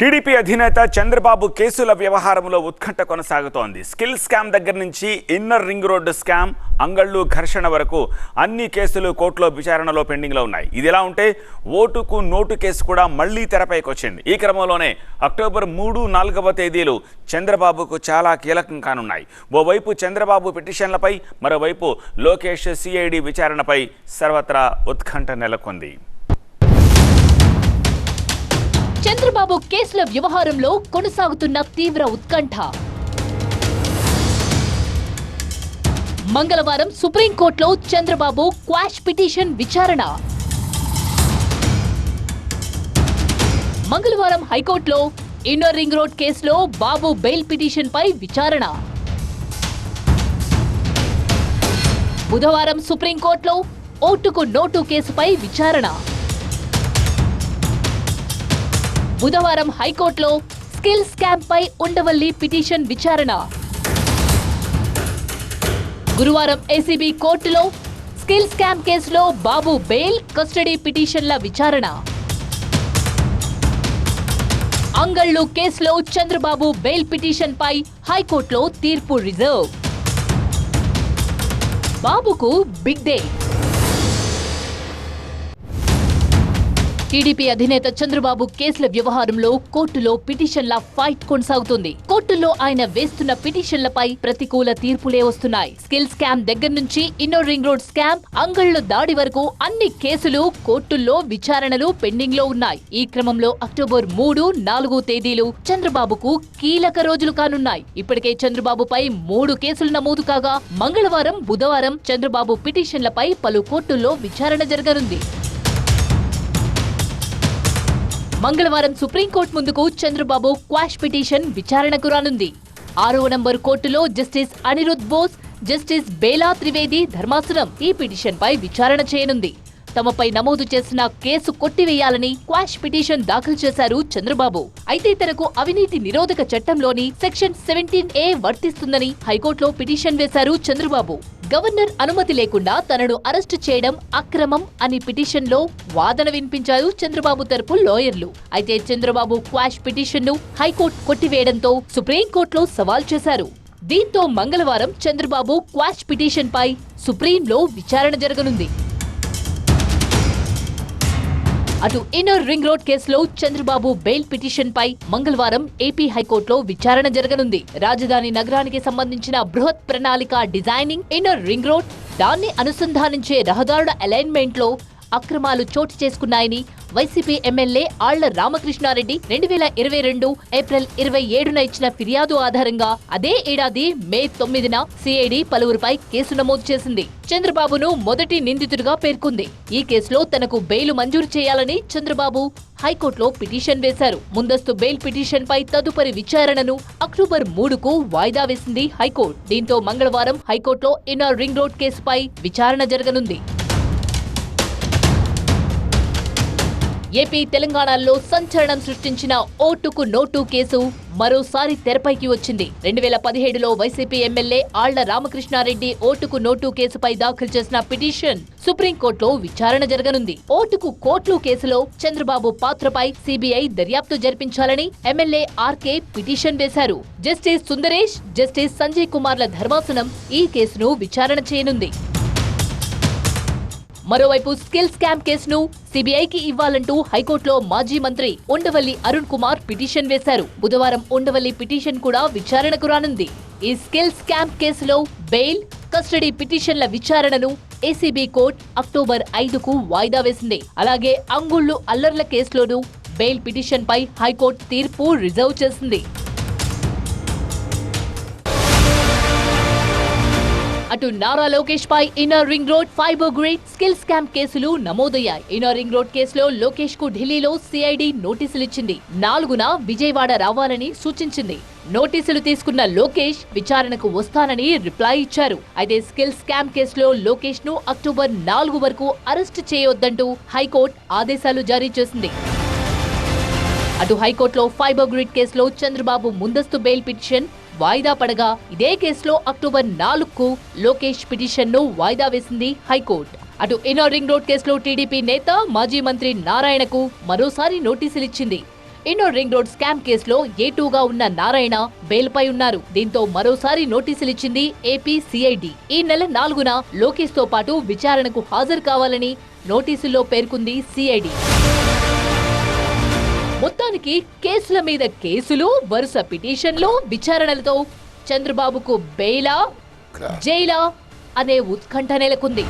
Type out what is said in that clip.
TDP అధినేత చంద్రబాబు కేసుల వ్యవహారంలో ఉత్కంఠ కొనసాగుతోంది. స్కిల్ స్కామ్ దగ్గర నుంచి ఇన్నర్ రింగ్ రోడ్డు స్కామ్, అంగళ్ళు ఘర్షణ వరకు అన్ని కేసులు కోర్టులో విచారణలో పెండింగ్లో ఉన్నాయి. ఇదిలా ఉంటే ఓటుకు నోటు కేసు కూడా మళ్లీ తెరపైకి వచ్చింది. ఈ క్రమంలోనే అక్టోబర్ 3, 4వ తేదీలు చంద్రబాబుకు చాలా కీలకం కానున్నాయి. ఓవైపు చంద్రబాబు పిటిషన్లపై, మరోవైపు లోకేష్ సిఐడి విచారణపై సర్వత్రా ఉత్కంఠ నెలకొంది. చంద్రబాబు కేసుల వ్యవహారంలో కొనసాగుతున్న తీవ్ర ఉత్కంఠ. మంగళవారం సుప్రీంకోర్టులో చంద్రబాబు క్వాష్ పిటిషన్ విచారణ. మంగళవారం హైకోర్టులో ఇన్నర్ రింగ్ రోడ్ కేసులో బాబు బెయిల్ పిటిషన్ పై విచారణ. బుధవారం సుప్రీంకోర్టులో ఓటుకు నోటు కేసుపై విచారణ. బుధవారం హైకోర్టులో స్కిల్ స్కామ్ పై ఉండవల్లి పిటిషన్ విచారణ. గురువారం ఏసీబీ కోర్టులో స్కిల్ స్కామ్ కేసులో బాబు బెయిల్, కస్టడీ పిటిషన్ల విచారణ. అంగళ్ళు కేసులో చంద్రబాబు బెయిల్ పిటిషన్ పై హైకోర్టులో తీర్పు రిజర్వ్. బాబుకు బిగ్ డే. టీడీపీ అధినేత చంద్రబాబు కేసుల వ్యవహారంలో కోర్టులో పిటిషన్ల ఫైట్ కొనసాగుతుంది. కోర్టులో ఆయన వేస్తున్న పిటిషన్లపై ప్రతికూల తీర్పులే వస్తున్నాయి. స్కిల్ స్కామ్ దగ్గర నుంచి ఇన్నర్ రింగ్ రోడ్ స్కామ్, అంగళ్ళు దాడి వరకు అన్ని కేసులు కోర్టుల్లో విచారణలు పెండింగ్ లో ఉన్నాయి. ఈ క్రమంలో అక్టోబర్ 3, 4 తేదీలు చంద్రబాబుకు కీలక రోజులు కానున్నాయి. ఇప్పటికే చంద్రబాబుపై 3 కేసులు నమోదు కాగా మంగళవారం, బుధవారం చంద్రబాబు పిటిషన్లపై పలు కోర్టుల్లో విచారణ జరగనుంది. మంగళవారం సుప్రీంకోర్టు ముందుకు చంద్రబాబు క్వాష్ పిటిషన్ విచారణకు రానుంది. 6వ నంబర్ కోర్టులో జస్టిస్ అనిరుద్ బోస్, జస్టిస్ బేలా త్రివేది ధర్మాసనం ఈ పిటిషన్ పై విచారణ చేయనుంది. తమపై నమోదు చేసిన కేసు కొట్టివేయాలని క్వాష్ పిటిషన్ దాఖలు చేశారు చంద్రబాబు. అయితే తనకు అవినీతి నిరోధక చట్టంలోని సెక్షన్ 17A వర్తిస్తుందని హైకోర్టులో పిటిషన్ వేశారు చంద్రబాబు. గవర్నర్ అనుమతి లేకుండా తనను అరెస్టు చేయడం అక్రమం అని పిటిషన్లో వాదన వినిపించారు చంద్రబాబు తరపు లాయర్లు. అయితే చంద్రబాబు క్వాష్ పిటిషన్ను హైకోర్టు కొట్టివేయడంతో సుప్రీంకోర్టులో సవాల్ చేశారు. దీంతో మంగళవారం చంద్రబాబు క్వాష్ పిటిషన్ పై సుప్రీంలో విచారణ జరగనుంది. అటు ఇన్నర్ రింగ్ రోడ్ కేసులో చంద్రబాబు బెయిల్ పిటిషన్ పై మంగళవారం ఏపీ హైకోర్టులో విచారణ జరగనుంది. రాజధాని నగరానికి సంబంధించిన బృహత్ ప్రణాళిక డిజైనింగ్, ఇన్నర్ రింగ్ రోడ్, దాన్ని అనుసంధానించే రహదారుల అలైన్మెంట్ లో అక్రమాలు చోటు చేసుకున్నాయని YCP MLA Alla Ramakrishna Reddy 2022 April 27న ఇచ్చిన ఫిర్యాదు ఆధారంగా అదే ఏడాది మే 9న సిఐడి పలువురిపై కేసు నమోదు చేసింది. చంద్రబాబును మొదటి నిందితుడిగా పేర్కొంది. ఈ కేసులో తనకు బెయిల్ మంజూరు చేయాలని చంద్రబాబు హైకోర్టులో పిటిషన్ వేశారు. ముందస్తు బెయిల్ పిటిషన్ పై తదుపరి విచారణను అక్టోబర్ 3కు వాయిదా వేసింది హైకోర్టు. దీంతో మంగళవారం హైకోర్టులో ఇన్నర్ రింగ్ రోడ్ కేసుపై విచారణ జరగనుంది. ఏపీ, తెలంగాణలో సంచలనం సృష్టించిన ఓటుకు నోటు కేసు మరోసారి తెరపైకి వచ్చింది. 2017లో వైసీపీ ఎమ్మెల్యే ఆళ్ల రామకృష్ణారెడ్డి ఓటుకు నోటు కేసుపై దాఖలు చేసిన పిటిషన్ సుప్రీంకోర్టులో విచారణ జరగనుంది. ఓటుకు కోట్లు కేసులో చంద్రబాబు పాత్రపై సిబిఐ దర్యాప్తు జరిపించాలని ఎమ్మెల్యే ఆర్కే పిటిషన్ వేశారు. జస్టిస్ సుందరేష్, జస్టిస్ సంజయ్ కుమార్ల ధర్మాసనం ఈ కేసును విచారణ చేయనుంది. మరోవైపు స్కిల్ స్కామ్ కేసును సిబిఐకి ఇవ్వాలంటూ హైకోర్టులో మాజీ మంత్రి ఉండవల్లి అరుణ్ కుమార్ పిటిషన్ వేశారు. బుధవారం ఉండవల్లి పిటిషన్ కూడా విచారణకు రానుంది. ఈ స్కిల్ స్కామ్ కేసులో బెయిల్, కస్టడీ పిటిషన్ల విచారణను ఏసీబీ కోర్టు అక్టోబర్ 5కు వాయిదా వేసింది. అలాగే అంగుళ్ళు అల్లర్ల కేసులోనూ బెయిల్ పిటిషన్ పై హైకోర్టు తీర్పు రిజర్వ్ చేసింది. అటు నారా లోకేష్ పై inner ring road, fibre grid, skill scam కేసులు నమోదయ్యాయి. ఇన్నర్ రింగ్ రోడ్ కేసులో లోకేష్ కు ఢిల్లీలో సిఐడి నోటీసులిచ్చింది. 4న విజయవాడ రావాలని సూచించింది. నోటీసులు తీసుకున్న లోకేష్ విచారణకు వస్తానని రిప్లై ఇచ్చారు. అయితే స్కిల్ స్కామ్ కేసులో లోకేష్ ను అక్టోబర్ 4 వరకు అరెస్టు చేయొద్దంటూ హైకోర్టు ఆదేశాలు జారీ చేసింది. అటు హైకోర్టులో ఫైబర్ గ్రిడ్ కేసులో చంద్రబాబు ముందస్తు బెయిల్ పిటిషన్ వాయిదా పడగా ఇదే కేసులో అక్టోబర్ 4కు లోకేష్ పిటిషన్ ను వాయిదా వేసింది హైకోర్టు. అటు ఇన్నర్ రింగ్ రోడ్ కేసులో టీడీపీ నేత మాజీ మంత్రి నారాయణకు మరోసారి నోటీసులిచ్చింది. ఇన్నర్ రింగ్ రోడ్ స్కామ్ కేసులో A2గా ఉన్న నారాయణ బెయిల్ పై ఉన్నారు. దీంతో మరోసారి నోటీసులు ఇచ్చింది ఏపీ సిఐడి. ఈ నెల 4న లోకేష్ తో పాటు విచారణకు హాజరు కావాలని నోటీసుల్లో పేర్కొంది సిఐడి. మొత్తానికి కేసుల మీద కేసులు, వరుస పిటిషన్లు, విచారణలతో చంద్రబాబుకు బెయిలా, జైలా అనే ఉత్కంఠ నెలకొంది.